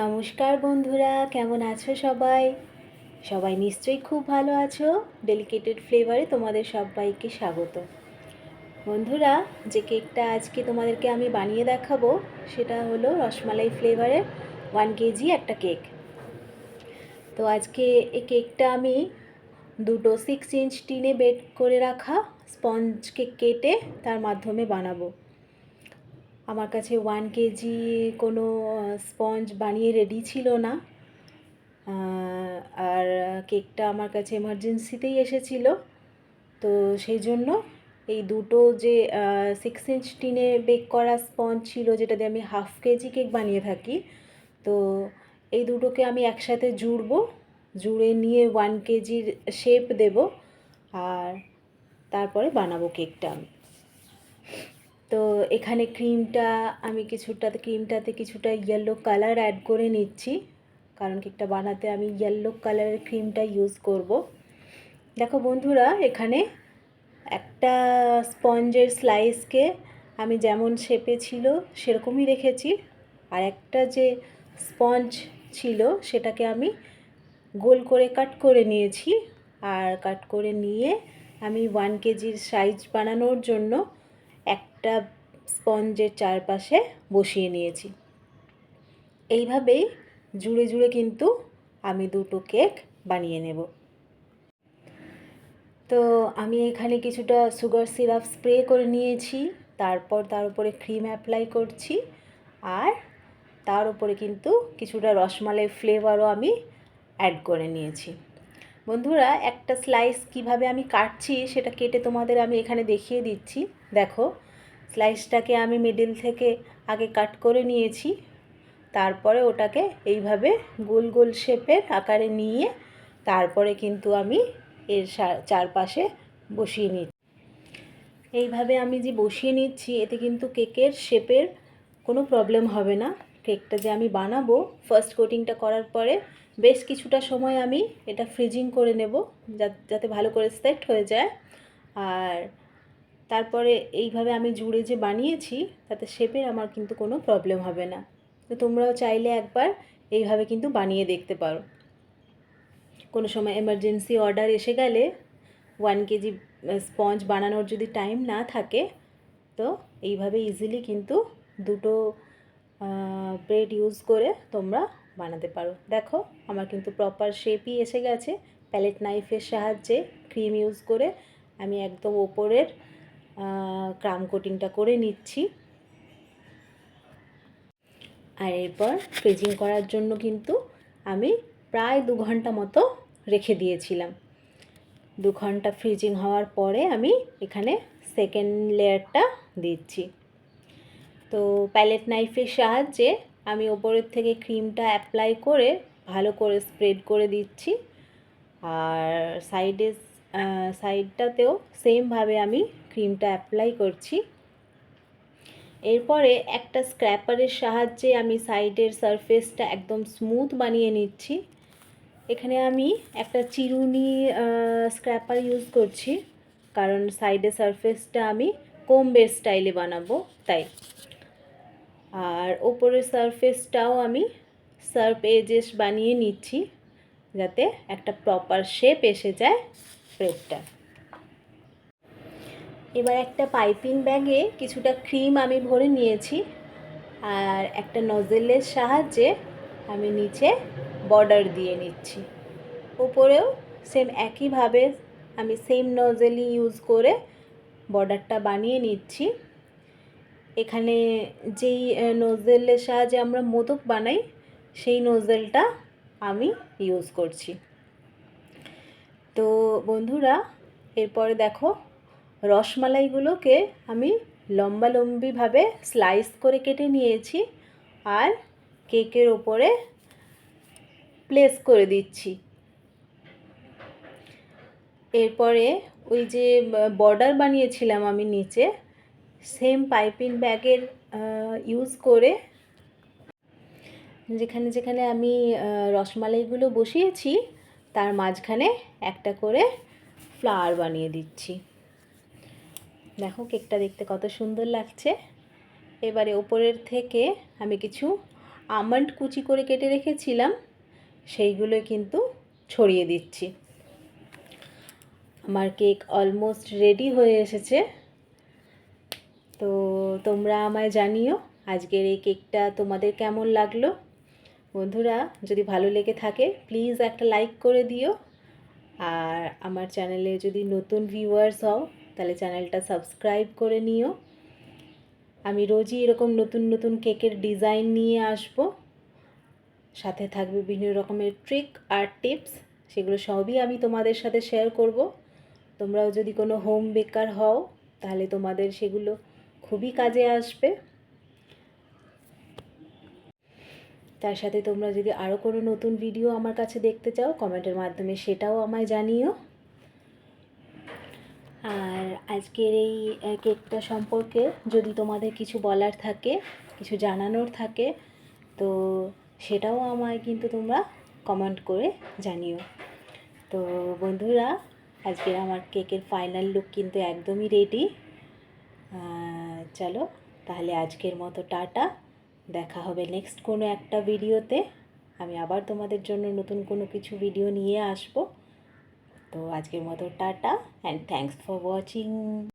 নমস্কার বন্ধুরা, কেমন আছো সবাই? সবাই নিশ্চয়ই খুব ভালো আছো। ডেলিকেটেড ফ্লেভারে তোমাদের সবাইকে স্বাগত। বন্ধুরা, যে কেকটা আজকে তোমাদেরকে আমি বানিয়ে দেখাবো সেটা হলো রসমালাই ফ্লেভারের 1 কেজি একটা কেক। তো আজকে এই কেকটা আমি দুটো 6 ইঞ্চ টিনে বেক করে রাখা স্পঞ্জকে কেটে তার মাধ্যমে বানাবো। আমার কাছে 1 কেজি কোনো স্পঞ্জ বানিয়ে রেডি ছিল না, আর কেকটা আমার কাছে এমার্জেন্সিতেই এসেছিল। তো সেই জন্য এই দুটো যে 6 ইঞ্চ টিনে বেক করা স্পঞ্জ ছিল, যেটা দিয়ে আমি 1/2 কেজি কেক বানিয়ে থাকি, তো এই দুটোকে আমি একসাথে জুড়ে নিয়ে 1 কেজির শেপ দেব, আর তারপরে বানাবো কেকটা আমি। তো এখানে ক্রিমটাতে কিছুটা ইয়েলো কালার অ্যাড করে নিচ্ছি, কারণ কেকটা বানাতে আমি ইয়েলো কালারের ক্রিমটা ইউজ করব। দেখো বন্ধুরা, এখানে একটা স্পঞ্জের স্লাইসকে আমি যেমন শেপে ছিল সেরকমই রেখেছি, আর একটা যে স্পঞ্জ ছিল সেটাকে আমি গোল করে কাট করে নিয়েছি। আর কাট করে নিয়ে আমি 1 কেজির সাইজ বানানোর জন্য একটা স্পঞ্জের চারপাশে বসিয়ে নিয়েছি। এইভাবেই জুড়ে জুড়ে কিন্তু আমি দুটো কেক বানিয়ে নেব। তো আমি এখানে কিছুটা সুগার সিরাপ স্প্রে করে নিয়েছি, তারপর তার উপরে ক্রিম অ্যাপ্লাই করছি, আর তার উপরে কিন্তু কিছুটা রসমালাই ফ্লেভারও আমি অ্যাড করে নিয়েছি। বন্ধুরা, একটা স্লাইস কিভাবে আমি কাটছি সেটা কেটে তোমাদের আমি এখানে দেখিয়ে দিচ্ছি। দেখো, স্লাইসটাকে আমি মিডিল থেকে আগে কাট করে নিয়েছি, তারপরে ওটাকে এইভাবে গোল গোল শেপের আকারে নিয়ে তারপরে কিন্তু আমি এর চারপাশে বসিয়ে নিচ্ছি। এইভাবে আমি যে বসিয়ে নিচ্ছি, এতে কিন্তু কেকের শেপের কোনো প্রবলেম হবে না। কেকটা যে আমি বানাবো, ফার্স্ট কোটিংটা করার পরে বেশ কিছুটা সময় আমি এটা ফ্রিজিং করে নেব, যাতে ভালো করে সেট হয়ে যায়। আর তারপরে এইভাবে আমি জুড়ে যে বানিয়েছি তাতে শেপের আমার কিন্তু কোনো প্রবলেম হবে না। তো তোমরাও চাইলে একবার এইভাবে কিন্তু বানিয়ে দেখতে পারো। কোনো সময় এমার্জেন্সি অর্ডার এসে গেলে 1 কেজি স্পঞ্জ বানানোর যদি টাইম না থাকে, তো এইভাবে ইজিলি কিন্তু দুটো ব্রেড ইউজ করে তোমরা বানাতে পারো। দেখো, আমার কিন্তু প্রপার শেপই এসে গেছে। প্যালেট নাইফের সাহায্যে ক্রিম ইউজ করে আমি একদম ওপরের ক্রাম কোটিংটা করে নিচ্ছি। আর এরপর ফ্রিজিং করার জন্য কিন্তু আমি প্রায় 2 ঘন্টা মতো রেখে দিয়েছিলাম। 2 ঘন্টা ফ্রিজিং হওয়ার পরে আমি এখানে সেকেন্ড লেয়ারটা দিচ্ছি। তো প্যালেট নাইফের সাহায্যে আমি ওপরের থেকে ক্রিমটা অ্যাপ্লাই করে ভালো করে স্প্রেড করে দিচ্ছি, আর সাইডটাতেও সেমভাবে আমি ক্রিমটা অ্যাপ্লাই করছি। এরপরে একটা স্ক্র্যাপারের সাহায্যে আমি সাইডের সারফেসটা একদম স্মুথ বানিয়ে নিচ্ছি। এখানে আমি একটা চিরুনি স্ক্র্যাপার ইউজ করছি, কারণ সাইডের সারফেসটা আমি কোম্বের স্টাইলে বানাবো তাই। আর ওপরের সারফেসটাও আমি সার্ফ এজেস বানিয়ে নিচ্ছি, যাতে একটা প্রপার শেপ এসে যায় ব্রেডটা। এবার একটা পাইপিং ব্যাগে কিছুটা ক্রিম আমি ভরে নিয়েছি, আর একটা নজেলের সাহায্যে আমি নিচে বর্ডার দিয়ে নিচ্ছি। উপরেও সেম একইভাবে আমি সেম নজেলই ইউজ করে বর্ডারটা বানিয়ে নিচ্ছি। এখানে যেই নজেলের সাহায্যে আমরা মোদক বানাই সেই নজেলটা আমি ইউজ করছি। তো বন্ধুরা, এরপরে দেখো, রসমালাইগুলোকে আমি লম্বালম্বিভাবে স্লাইস করে কেটে নিয়েছি, আর কেকের ওপরে প্লেস করে দিচ্ছি। এরপরে ওই যে বর্ডার বানিয়েছিলাম আমি নিচে, সেম পাইপিং ব্যাগের ইউজ করে যেখানে যেখানে আমি রসমালাইগুলো বসিয়েছি তার মাঝখানে একটা করে ফ্লাওয়ার বানিয়ে দিচ্ছি। দেখো, কেকটা দেখতে কত সুন্দর লাগছে। এবারে ওপরের থেকে আমি কিছু আমন্ড কুচি করে কেটে রেখেছিলাম সেইগুলো কিন্তু ছড়িয়ে দিচ্ছি। আমার কেক অলমোস্ট রেডি হয়ে এসেছে। তো তোমরা আমায় জানিও আজকের এই কেকটা তোমাদের কেমন লাগলো। বন্ধুরা, যদি ভালো লেগে থাকে প্লিজ একটা লাইক করে দিও। আর আমার চ্যানেলে যদি নতুন ভিউয়ার্স হও তাহলে চ্যানেলটা সাবস্ক্রাইব করে নিও। আমি রোজই এরকম নতুন নতুন কেকের ডিজাইন নিয়ে আসব, সাথে থাকবে বিভিন্ন রকমের ট্রিক আর টিপস, সেগুলো সবই আমি তোমাদের সাথে শেয়ার করব। তোমরাও যদি কোনো হোম বেকার হও তাহলে তোমাদের সেগুলো খুবই কাজে আসবে। তার সাথে তোমরা যদি আরও কোনো নতুন ভিডিও আমার কাছে দেখতে চাও কমেন্টের মাধ্যমে সেটাও আমায় জানিও। আর আজকের এই কেকটা সম্পর্কে যদি তোমাদের কিছু বলার থাকে, কিছু জানানোর থাকে, তো সেটাও আমায় কিন্তু তোমরা কমেন্ট করে জানিও। তো বন্ধুরা, আজকের আমার কেকের ফাইনাল লুক কিন্তু একদমই রেডি। চলো তাহলে আজকের মতো টাটা, দেখা হবে নেক্সট কোনো একটা ভিডিওতে। আমি আবার তোমাদের জন্য নতুন কোনো কিছু ভিডিও নিয়ে আসব। তো আজকের মতো tata and thanks for watching.